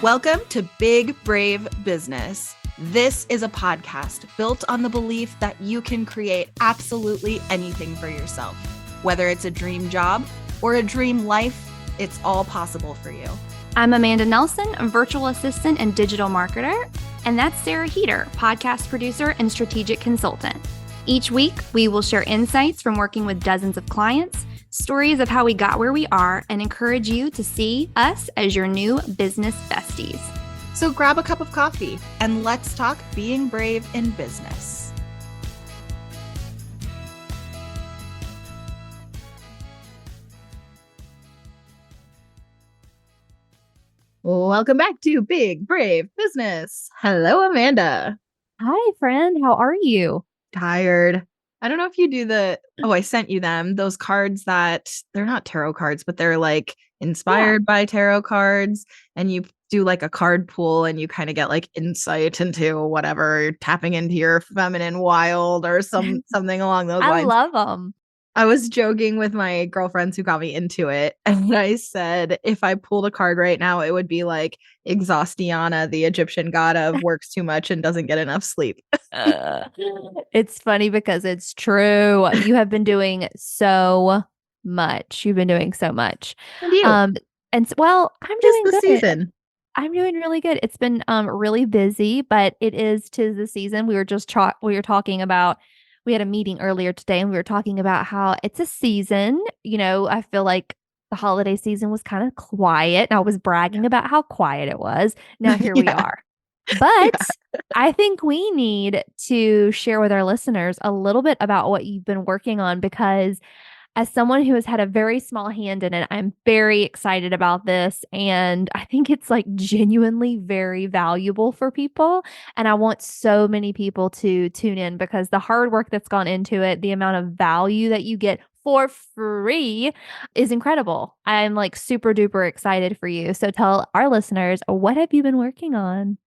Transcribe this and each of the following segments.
Welcome to Big Brave Business. This is a podcast built on the belief that you can create absolutely anything for yourself. Whether it's a dream job or a dream life, it's all possible for you. I'm Amanda Nelson, a virtual assistant and digital marketer. And that's Sarah Heater, podcast producer and strategic consultant. Each week, we will share insights from working with dozens of clients, stories of how we got where we are, and encourage you to see us as your new business besties. So grab a cup of coffee and let's talk being brave in business. Welcome back to Big Brave Business. Hello, Amanda. Hi, friend. How are you? Tired. I don't know if you do I sent you them, those cards that they're not tarot cards, but they're like inspired by tarot cards. And you do like a card pool and you kind of get like insight into whatever, tapping into your feminine wild or something along those lines. I love them. I was joking with my girlfriends who got me into it. And I said, if I pulled a card right now, it would be like Exhaustiana, the Egyptian god of works too much and doesn't get enough sleep. It's funny because it's true. You have been doing so much. You've been doing so much. And you? I'm doing the good. season. I'm doing really good. It's been really busy, but tis the season. We were talking about. We had a meeting earlier today and we were talking about how it's a season. You know, I feel like the holiday season was kind of quiet and I was bragging about how quiet it was. Now here we are. But I think we need to share with our listeners a little bit about what you've been working on, because as someone who has had a very small hand in it, I'm very excited about this. And I think it's like genuinely very valuable for people. And I want so many people to tune in because the hard work that's gone into it, the amount of value that you get for free is incredible. I'm like super duper excited for you. So tell our listeners, what have you been working on?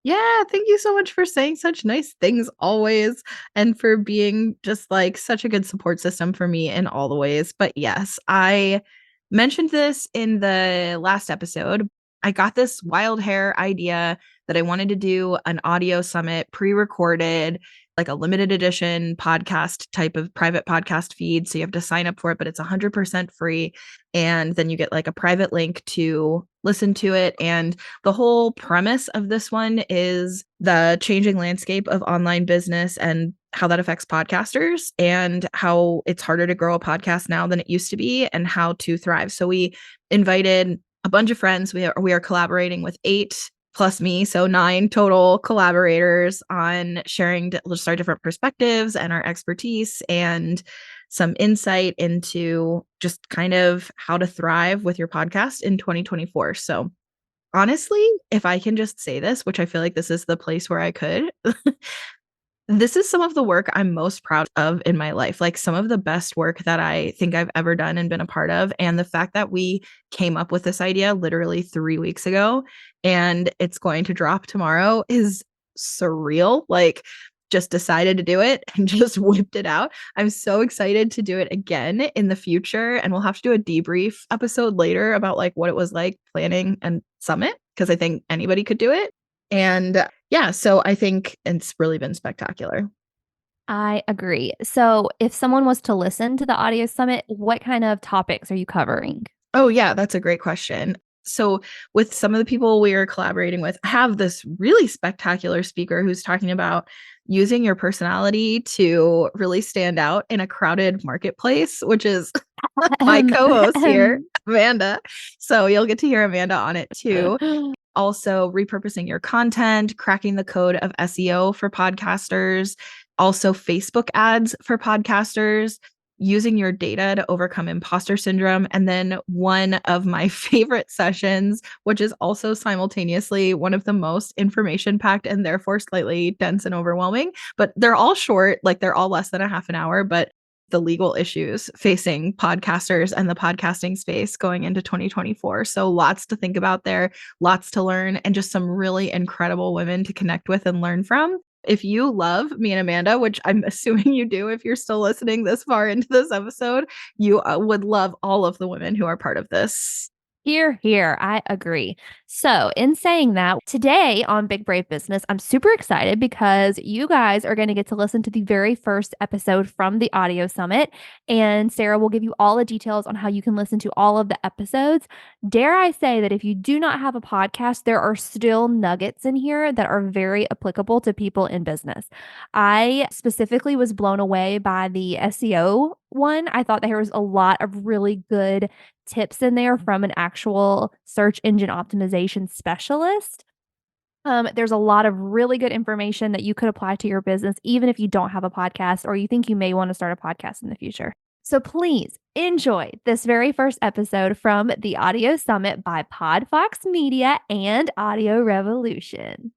Yeah, thank you so much for saying such nice things always and for being just like such a good support system for me in all the ways. But yes, I mentioned this in the last episode. I got this wild hair idea that I wanted to do an audio summit pre-recorded, like a limited edition podcast type of private podcast feed. So you have to sign up for it, but it's 100% free. And then you get like a private link to listen to it. And the whole premise of this one is the changing landscape of online business and how that affects podcasters and how it's harder to grow a podcast now than it used to be and how to thrive. So we invited a bunch of friends. We are collaborating with 8 plus me, so 9 total collaborators on sharing just our different perspectives and our expertise and some insight into just kind of how to thrive with your podcast in 2024. So honestly, if I can just say this, which I feel like this is the place where I could, this is some of the work I'm most proud of in my life, like some of the best work that I think I've ever done and been a part of. And the fact that we came up with this idea literally 3 weeks ago and it's going to drop tomorrow is surreal. Like, just decided to do it and just whipped it out. I'm so excited to do it again in the future. And we'll have to do a debrief episode later about like what it was like planning a summit, because I think anybody could do it. And yeah, so I think it's really been spectacular. I agree. So if someone was to listen to the audio summit, what kind of topics are you covering? Oh, yeah, that's a great question. So with some of the people we are collaborating with, I have this really spectacular speaker who's talking about using your personality to really stand out in a crowded marketplace, which is my co-host here, Amanda. So you'll get to hear Amanda on it too. Also repurposing your content, cracking the code of SEO for podcasters, also Facebook ads for podcasters, using your data to overcome imposter syndrome. And then one of my favorite sessions, which is also simultaneously one of the most information packed and therefore slightly dense and overwhelming, but they're all short, like they're all less than a half an hour, but the legal issues facing podcasters and the podcasting space going into 2024. So lots to think about there, lots to learn, and just some really incredible women to connect with and learn from. If you love me and Amanda, which I'm assuming you do if you're still listening this far into this episode, you would love all of the women who are part of this. Here, I agree. So, in saying that, today on Big Brave Business, I'm super excited because you guys are going to get to listen to the very first episode from the Audio Summit. And Sarah will give you all the details on how you can listen to all of the episodes. Dare I say that if you do not have a podcast, there are still nuggets in here that are very applicable to people in business. I specifically was blown away by the SEO one. I thought there was a lot of really good tips in there from an actual search engine optimization specialist. There's a lot of really good information that you could apply to your business, even if you don't have a podcast or you think you may want to start a podcast in the future. So please enjoy this very first episode from the Audio Summit by Podfox Media and Audio Revolution.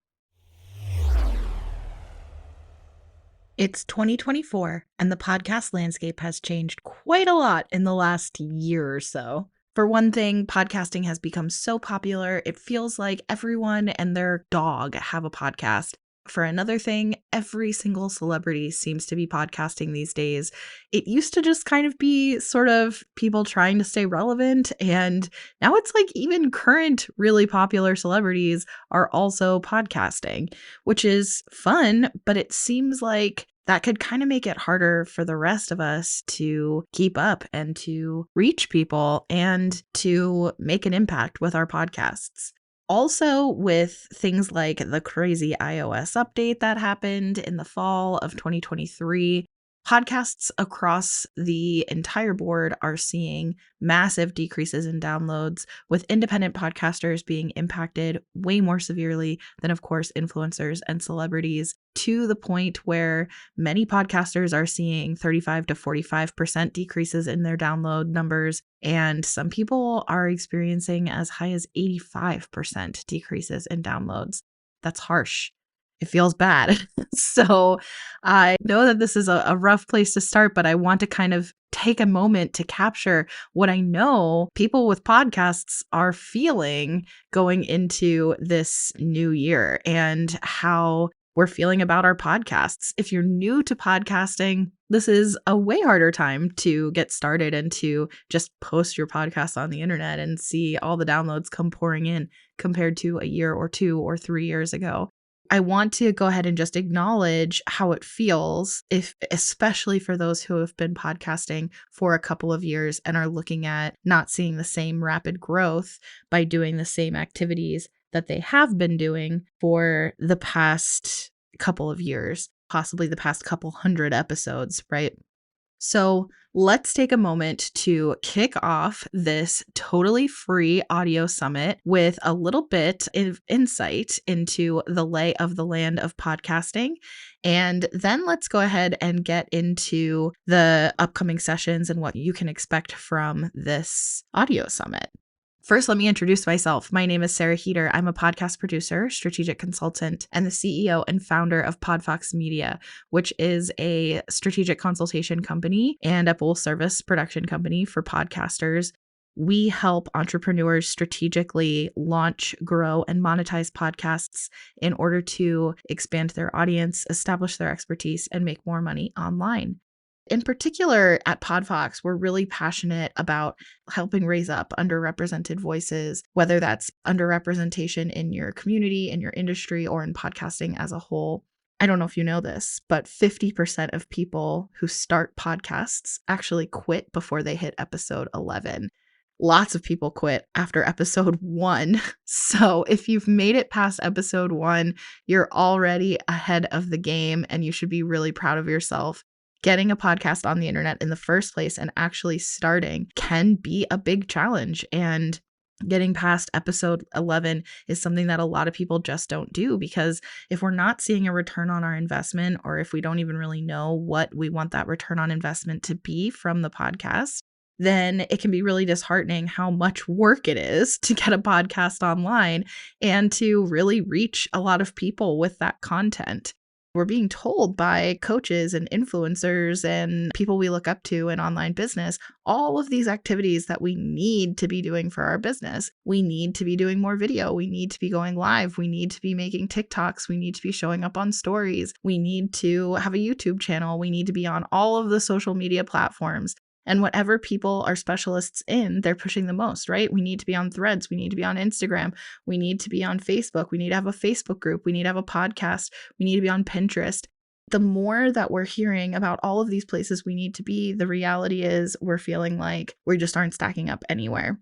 It's 2024, and the podcast landscape has changed quite a lot in the last year or so. For one thing, podcasting has become so popular, it feels like everyone and their dog have a podcast. For another thing, every single celebrity seems to be podcasting these days. It used to just kind of be sort of people trying to stay relevant, and now it's like even current really popular celebrities are also podcasting, which is fun, but it seems like that could kind of make it harder for the rest of us to keep up and to reach people and to make an impact with our podcasts. Also, with things like the crazy iOS update that happened in the fall of 2023, podcasts across the entire board are seeing massive decreases in downloads, with independent podcasters being impacted way more severely than, of course, influencers and celebrities, to the point where many podcasters are seeing 35 to 45% decreases in their download numbers. And some people are experiencing as high as 85% decreases in downloads. That's harsh. It feels bad. So I know that this is a rough place to start, but I want to kind of take a moment to capture what I know people with podcasts are feeling going into this new year and how we're feeling about our podcasts. If you're new to podcasting, this is a way harder time to get started and to just post your podcast on the internet and see all the downloads come pouring in compared to a year or 2 or 3 years ago. I want to go ahead and just acknowledge how it feels, if especially for those who have been podcasting for a couple of years and are looking at not seeing the same rapid growth by doing the same activities that they have been doing for the past couple of years, possibly the past couple hundred episodes, right? So let's take a moment to kick off this totally free audio summit with a little bit of insight into the lay of the land of podcasting. And then let's go ahead and get into the upcoming sessions and what you can expect from this audio summit. First, let me introduce myself. My name is Sarah Heater. I'm a podcast producer, strategic consultant, and the CEO and founder of Podfox Media, which is a strategic consultation company and a full service production company for podcasters. We help entrepreneurs strategically launch, grow, and monetize podcasts in order to expand their audience, establish their expertise, and make more money online. In particular, at Podfox, we're really passionate about helping raise up underrepresented voices, whether that's underrepresentation in your community, in your industry, or in podcasting as a whole. I don't know if you know this, but 50% of people who start podcasts actually quit before they hit episode 11. Lots of people quit after episode 1. So if you've made it past episode 1, you're already ahead of the game and you should be really proud of yourself. Getting a podcast on the internet in the first place and actually starting can be a big challenge. And getting past episode 11 is something that a lot of people just don't do, because if we're not seeing a return on our investment, or if we don't even really know what we want that return on investment to be from the podcast, then it can be really disheartening how much work it is to get a podcast online and to really reach a lot of people with that content. We're being told by coaches and influencers and people we look up to in online business, all of these activities that we need to be doing for our business. We need to be doing more video. We need to be going live. We need to be making TikToks. We need to be showing up on stories. We need to have a YouTube channel. We need to be on all of the social media platforms. And whatever people are specialists in, they're pushing the most, right? We need to be on Threads. We need to be on Instagram. We need to be on Facebook. We need to have a Facebook group. We need to have a podcast. We need to be on Pinterest. The more that we're hearing about all of these places we need to be, the reality is we're feeling like we just aren't stacking up anywhere.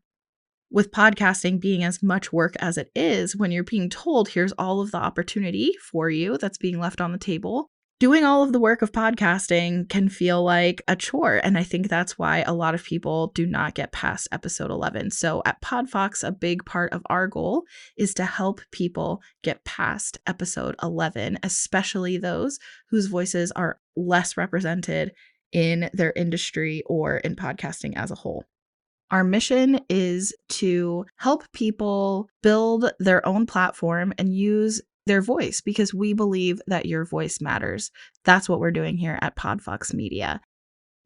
With podcasting being as much work as it is, when you're being told here's all of the opportunity for you that's being left on the table, doing all of the work of podcasting can feel like a chore. And I think that's why a lot of people do not get past episode 11. So at PodFox, a big part of our goal is to help people get past episode 11, especially those whose voices are less represented in their industry or in podcasting as a whole. Our mission is to help people build their own platform and use their voice because we believe that your voice matters. That's what we're doing here at PodFox Media.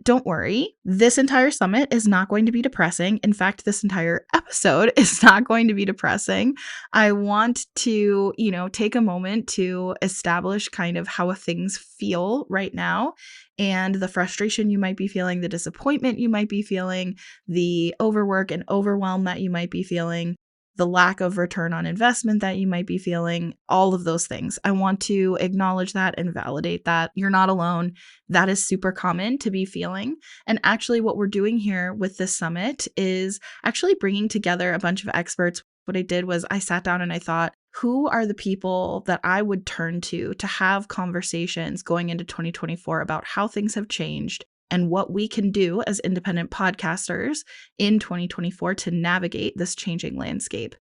Don't worry, this entire summit is not going to be depressing. In fact, this entire episode is not going to be depressing. I want to, take a moment to establish kind of how things feel right now and the frustration you might be feeling, the disappointment you might be feeling, the overwork and overwhelm that you might be feeling, the lack of return on investment that you might be feeling, all of those things. I want to acknowledge that and validate that you're not alone. That is super common to be feeling. And actually, what we're doing here with this summit is actually bringing together a bunch of experts. What I did was I sat down and I thought, who are the people that I would turn to have conversations going into 2024 about how things have changed and what we can do as independent podcasters in 2024 to navigate this changing landscape.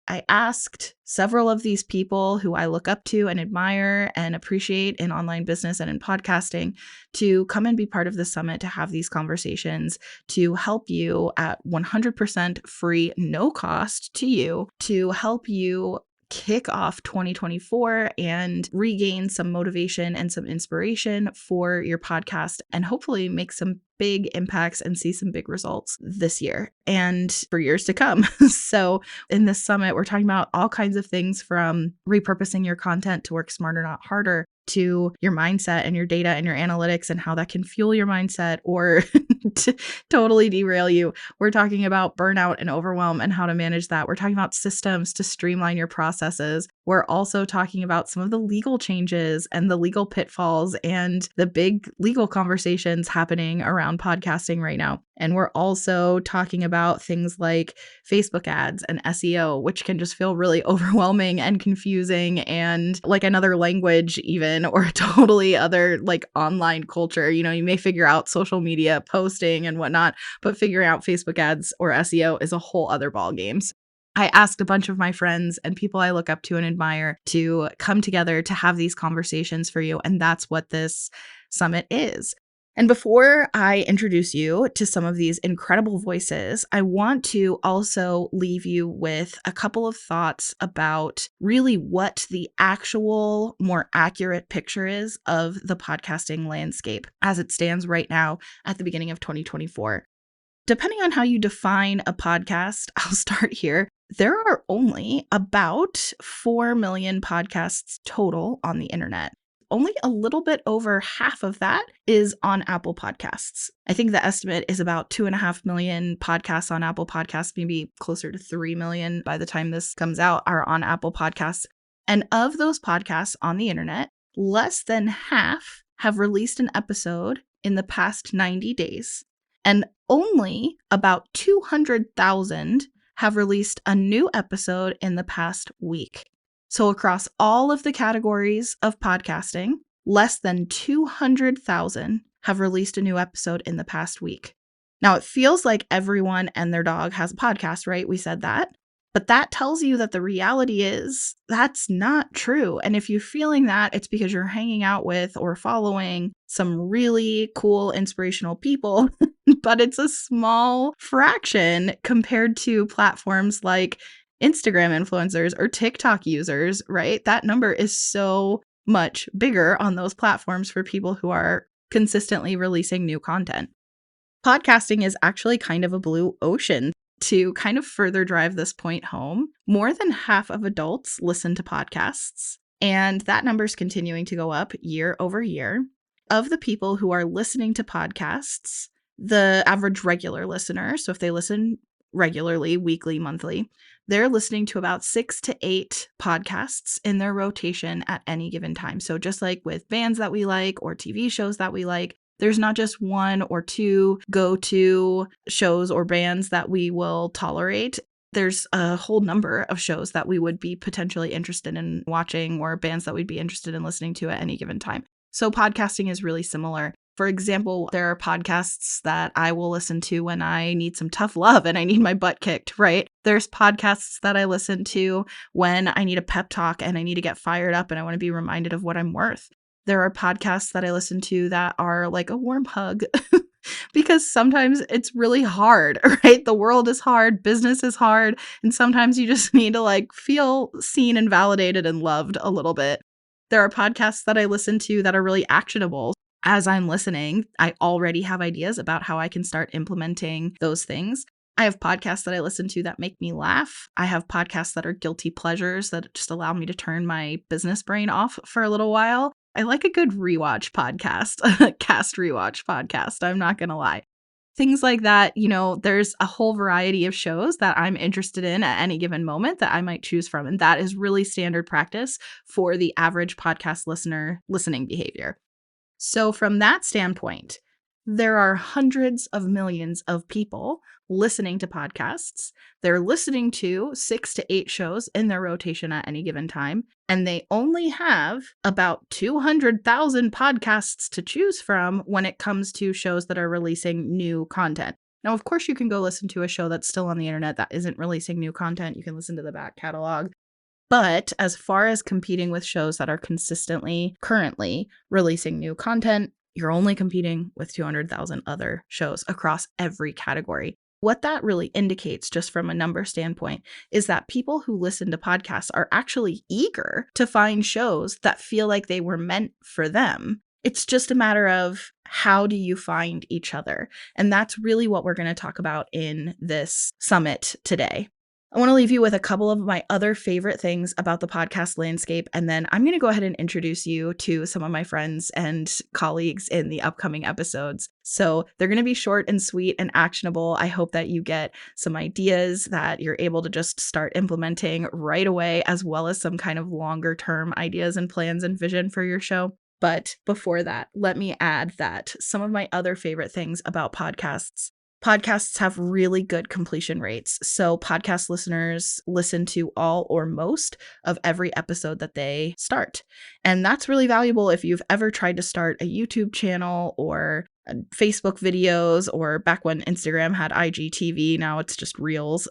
I asked several of these people who I look up to and admire and appreciate in online business and in podcasting to come and be part of the summit to have these conversations to help you at 100% free, no cost to you, to help you kick off 2024 and regain some motivation and some inspiration for your podcast and hopefully make some big impacts and see some big results this year and for years to come. So in this summit, we're talking about all kinds of things from repurposing your content to work smarter, not harder, to your mindset and your data and your analytics and how that can fuel your mindset or to totally derail you. We're talking about burnout and overwhelm and how to manage that. We're talking about systems to streamline your processes. We're also talking about some of the legal changes and the legal pitfalls and the big legal conversations happening around podcasting right now. And we're also talking about things like Facebook ads and SEO, which can just feel really overwhelming and confusing and like another language even, or totally other like online culture. You may figure out social media posting and whatnot, but figuring out Facebook ads or SEO is a whole other ballgame. I asked a bunch of my friends and people I look up to and admire to come together to have these conversations for you. And that's what this summit is. And before I introduce you to some of these incredible voices, I want to also leave you with a couple of thoughts about really what the actual, more accurate picture is of the podcasting landscape as it stands right now at the beginning of 2024. Depending on how you define a podcast, I'll start here. There are only about 4 million podcasts total on the internet. Only a little bit over half of that is on Apple Podcasts. I think the estimate is about 2.5 million podcasts on Apple Podcasts, maybe closer to 3 million by the time this comes out are on Apple Podcasts. And of those podcasts on the internet, less than half have released an episode in the past 90 days. And only about 200,000 have released a new episode in the past week. So across all of the categories of podcasting, less than 200,000 have released a new episode in the past week. Now, it feels like everyone and their dog has a podcast, right? We said that. But that tells you that the reality is that's not true. And if you're feeling that, it's because you're hanging out with or following some really cool, inspirational people, but it's a small fraction compared to platforms like Instagram influencers or TikTok users, right? That number is so much bigger on those platforms for people who are consistently releasing new content. Podcasting is actually kind of a blue ocean. To kind of further drive this point home, more than half of adults listen to podcasts, and that number is continuing to go up year over year. Of the people who are listening to podcasts, The average regular listener, so if they listen regularly, weekly, monthly, they're listening to about 6 to 8 podcasts in their rotation at any given time. So just like with bands that we like or TV shows that we like, there's not just one or two go-to shows or bands that we will tolerate. There's a whole number of shows that we would be potentially interested in watching or bands that we'd be interested in listening to at any given time. So podcasting is really similar. For example, there are podcasts that I will listen to when I need some tough love and I need my butt kicked, right? There's podcasts that I listen to when I need a pep talk and I need to get fired up and I want to be reminded of what I'm worth. There are podcasts that I listen to that are like a warm hug because sometimes it's really hard, right? The world is hard, business is hard, and sometimes you just need to like feel seen and validated and loved a little bit. There are podcasts that I listen to that are really actionable. As I'm listening, I already have ideas about how I can start implementing those things. I have podcasts that I listen to that make me laugh. I have podcasts that are guilty pleasures that just allow me to turn my business brain off for a little while. I like a good rewatch podcast, a cast rewatch podcast. I'm not going to lie. Things like that, there's a whole variety of shows that I'm interested in at any given moment that I might choose from. And that is really standard practice for the average podcast listener listening behavior. So from that standpoint, there are hundreds of millions of people listening to podcasts. They're listening to 6 to 8 shows in their rotation at any given time, and they only have about 200,000 podcasts to choose from when it comes to shows that are releasing new content. Now, of course, you can go listen to a show that's still on the internet that isn't releasing new content. You can listen to the back catalog. But as far as competing with shows that are consistently, currently releasing new content, you're only competing with 200,000 other shows across every category. What that really indicates, just from a number standpoint, is that people who listen to podcasts are actually eager to find shows that feel like they were meant for them. It's just a matter of how do you find each other? And that's really what we're going to talk about in this summit today. I want to leave you with a couple of my other favorite things about the podcast landscape, and then I'm going to go ahead and introduce you to some of my friends and colleagues in the upcoming episodes. So they're going to be short and sweet and actionable. I hope that you get some ideas that you're able to just start implementing right away, as well as some kind of longer term ideas and plans and vision for your show. But before that, let me add that some of my other favorite things about podcasts have really good completion rates. So podcast listeners listen to all or most of every episode that they start. And that's really valuable if you've ever tried to start a YouTube channel or Facebook videos, or back when Instagram had IGTV, now it's just Reels.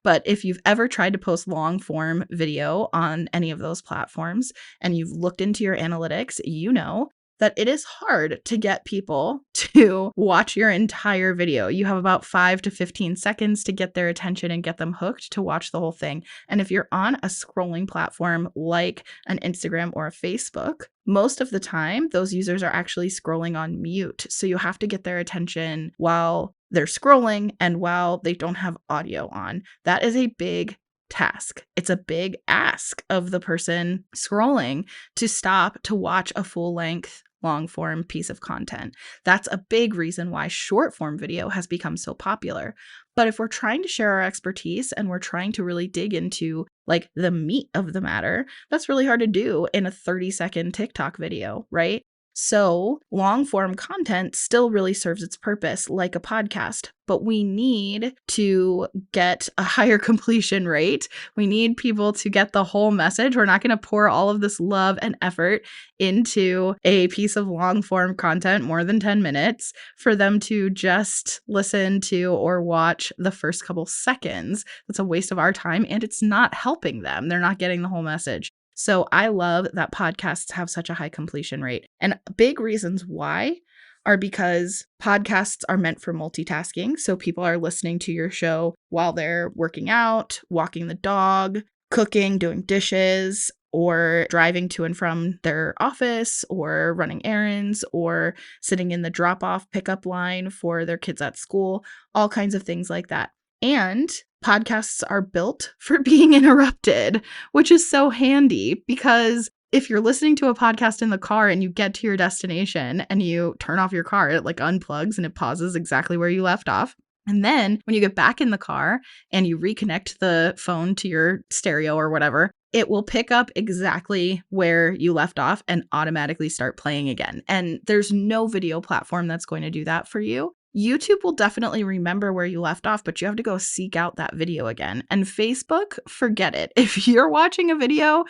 But if you've ever tried to post long form video on any of those platforms and you've looked into your analytics, you know that it is hard to get people to watch your entire video. You have about 5 to 15 seconds to get their attention and get them hooked to watch the whole thing. And if you're on a scrolling platform like an Instagram or a Facebook, most of the time, those users are actually scrolling on mute. So you have to get their attention while they're scrolling and while they don't have audio on. That is a big task. It's a big ask of the person scrolling to stop to watch a full length, long form piece of content. That's a big reason why short form video has become so popular. But if we're trying to share our expertise and we're trying to really dig into like the meat of the matter, that's really hard to do in a 30-second TikTok video, right? So long form content still really serves its purpose like a podcast, but we need to get a higher completion rate. We need people to get the whole message. We're not going to pour all of this love and effort into a piece of long form content, more than 10 minutes, for them to just listen to or watch the first couple seconds. That's a waste of our time and it's not helping them. They're not getting the whole message. So I love that podcasts have such a high completion rate. And big reasons why are because podcasts are meant for multitasking. So people are listening to your show while they're working out, walking the dog, cooking, doing dishes, or driving to and from their office, or running errands, or sitting in the drop-off pickup line for their kids at school, all kinds of things like that. And podcasts are built for being interrupted, which is so handy because if you're listening to a podcast in the car and you get to your destination and you turn off your car, it like unplugs and it pauses exactly where you left off. And then when you get back in the car and you reconnect the phone to your stereo or whatever, it will pick up exactly where you left off and automatically start playing again. And there's no video platform that's going to do that for you. YouTube will definitely remember where you left off, but you have to go seek out that video again. And Facebook, forget it. If you're watching a video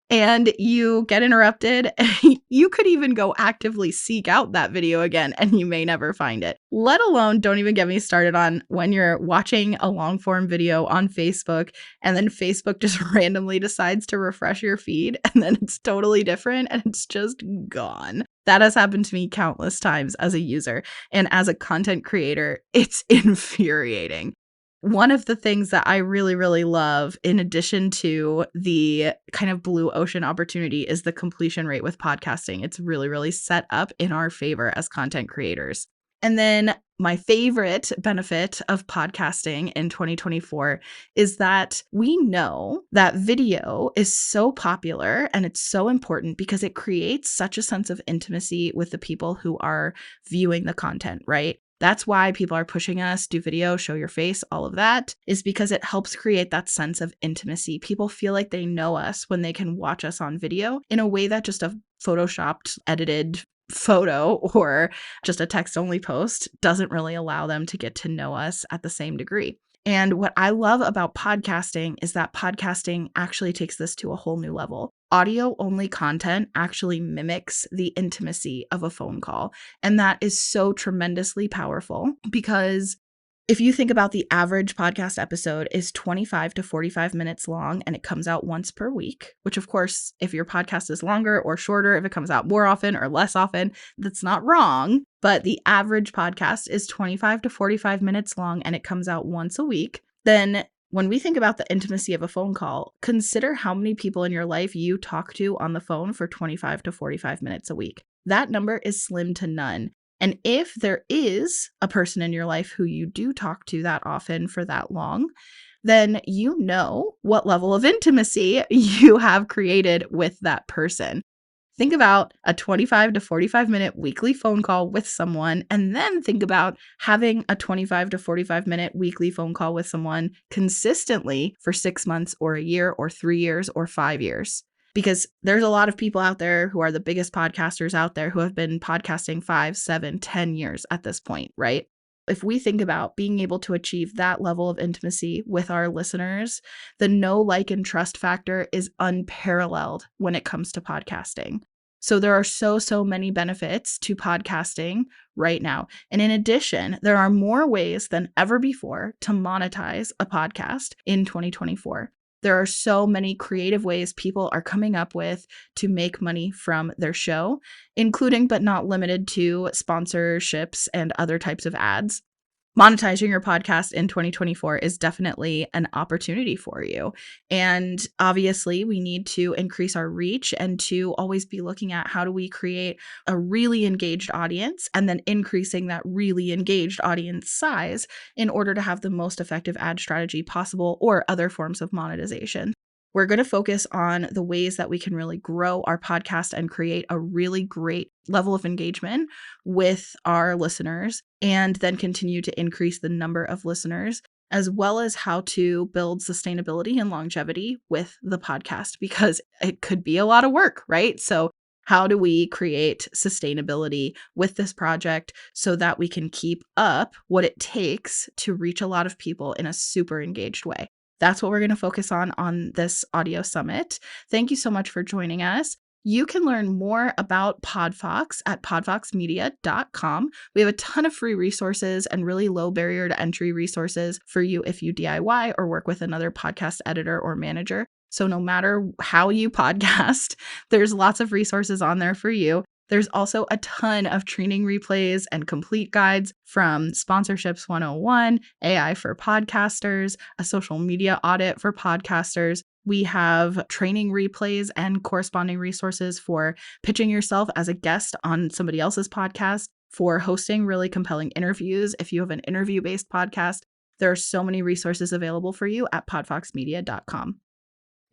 and you get interrupted, you could even go actively seek out that video again and you may never find it. Let alone, don't even get me started on when you're watching a long form video on Facebook and then Facebook just randomly decides to refresh your feed and then it's totally different and it's just gone. That has happened to me countless times as a user, and as a content creator, it's infuriating. One of the things that I really, really love, in addition to the kind of blue ocean opportunity, is the completion rate with podcasting. It's really, really set up in our favor as content creators. And then my favorite benefit of podcasting in 2024 is that we know that video is so popular and it's so important because it creates such a sense of intimacy with the people who are viewing the content, right? That's why people are pushing us, do video, show your face, all of that, is because it helps create that sense of intimacy. People feel like they know us when they can watch us on video in a way that just a photoshopped, edited photo or just a text only post doesn't really allow them to get to know us at the same degree. And what I love about podcasting is that podcasting actually takes this to a whole new level. Audio only content actually mimics the intimacy of a phone call. And that is so tremendously powerful because if you think about the average podcast episode is 25 to 45 minutes long and it comes out once per week, which of course, if your podcast is longer or shorter, if it comes out more often or less often, that's not wrong. But the average podcast is 25 to 45 minutes long and it comes out once a week. Then when we think about the intimacy of a phone call, consider how many people in your life you talk to on the phone for 25 to 45 minutes a week. That number is slim to none. And if there is a person in your life who you do talk to that often for that long, then you know what level of intimacy you have created with that person. Think about a 25 to 45 minute weekly phone call with someone, and then think about having a 25 to 45 minute weekly phone call with someone consistently for 6 months or a year or 3 years or 5 years. Because there's a lot of people out there who are the biggest podcasters out there who have been podcasting 5, 7, 10 years at this point, right? If we think about being able to achieve that level of intimacy with our listeners, the know, like, and trust factor is unparalleled when it comes to podcasting. So there are so many benefits to podcasting right now. And in addition, there are more ways than ever before to monetize a podcast in 2024. There are so many creative ways people are coming up with to make money from their show, including but not limited to sponsorships and other types of ads. Monetizing your podcast in 2024 is definitely an opportunity for you. And obviously, we need to increase our reach and to always be looking at how do we create a really engaged audience and then increasing that really engaged audience size in order to have the most effective ad strategy possible or other forms of monetization. We're going to focus on the ways that we can really grow our podcast and create a really great level of engagement with our listeners, and then continue to increase the number of listeners, as well as how to build sustainability and longevity with the podcast, because it could be a lot of work, right? So how do we create sustainability with this project so that we can keep up what it takes to reach a lot of people in a super engaged way? That's what we're going to focus on this audio summit. Thank you so much for joining us. You can learn more about PodFox at podfoxmedia.com. We have a ton of free resources and really low barrier to entry resources for you if you DIY or work with another podcast editor or manager. So no matter how you podcast, there's lots of resources on there for you. There's also a ton of training replays and complete guides from Sponsorships 101, AI for podcasters, a social media audit for podcasters. We have training replays and corresponding resources for pitching yourself as a guest on somebody else's podcast, for hosting really compelling interviews. If you have an interview-based podcast, there are so many resources available for you at podfoxmedia.com.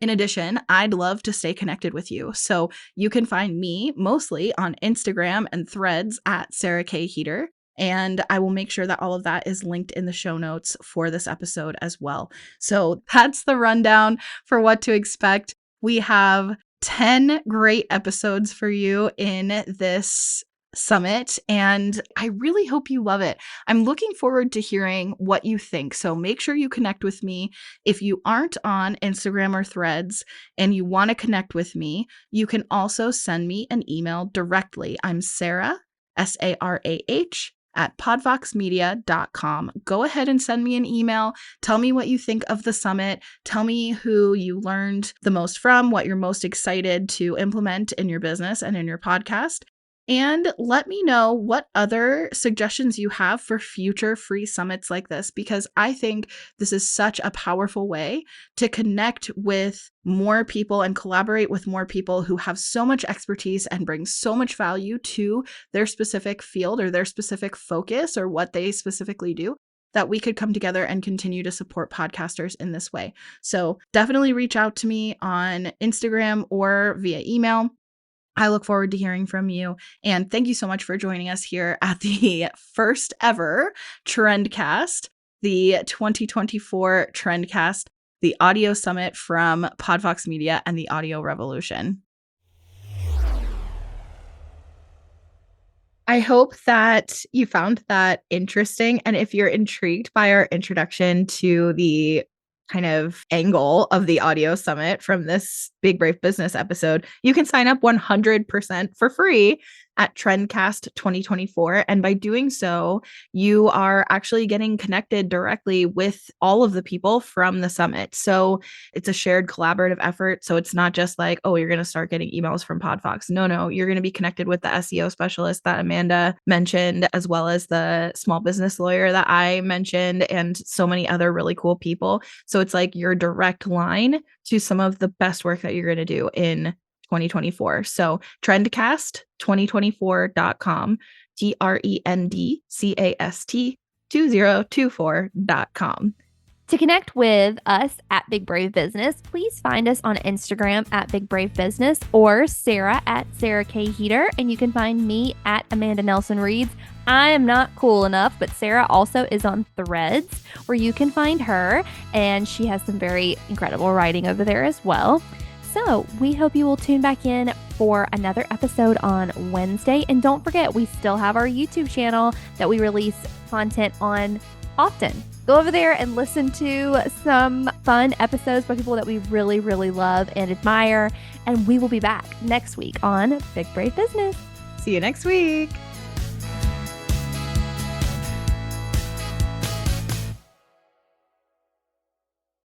In addition, I'd love to stay connected with you. So you can find me mostly on Instagram and Threads at Sarah K. Heater. And I will make sure that all of that is linked in the show notes for this episode as well. So that's the rundown for what to expect. We have 10 great episodes for you in this summit, and I really hope you love it. I'm looking forward to hearing what you think. So make sure you connect with me. If you aren't on Instagram or Threads and you want to connect with me, you can also send me an email directly. I'm Sarah, Sarah, at podvoxmedia.com. Go ahead and send me an email. Tell me what you think of the summit. Tell me who you learned the most from, what you're most excited to implement in your business and in your podcast. And let me know what other suggestions you have for future free summits like this, because I think this is such a powerful way to connect with more people and collaborate with more people who have so much expertise and bring so much value to their specific field or their specific focus or what they specifically do, that we could come together and continue to support podcasters in this way. So definitely reach out to me on Instagram or via email. I look forward to hearing from you. And thank you so much for joining us here at the first ever Trendcast, the 2024 Trendcast, the audio summit from Podvox Media and the Audio Revolution. I hope that you found that interesting. And if you're intrigued by our introduction to the kind of angle of the audio summit from this Big Brave Business episode, you can sign up 100% for free at Trendcast 2024. And by doing so, you are actually getting connected directly with all of the people from the summit. So it's a shared collaborative effort. So it's not just like, oh, you're going to start getting emails from Podfox. No, you're going to be connected with the SEO specialist that Amanda mentioned, as well as the small business lawyer that I mentioned, and so many other really cool people. So it's like your direct line to some of the best work that you're going to do in 2024. So trendcast2024.com, TRENDCAST 2024.com. To connect with us at Big Brave Business, please find us on Instagram at Big Brave Business or Sarah at Sarah K. Heater. And you can find me at Amanda Nelson Reads. I am not cool enough, but Sarah also is on Threads, where you can find her. And she has some very incredible writing over there as well. So we hope you will tune back in for another episode on Wednesday. And don't forget, we still have our YouTube channel that we release content on often. Go over there and listen to some fun episodes by people that we really, really love and admire. And we will be back next week on Big Brave Business. See you next week.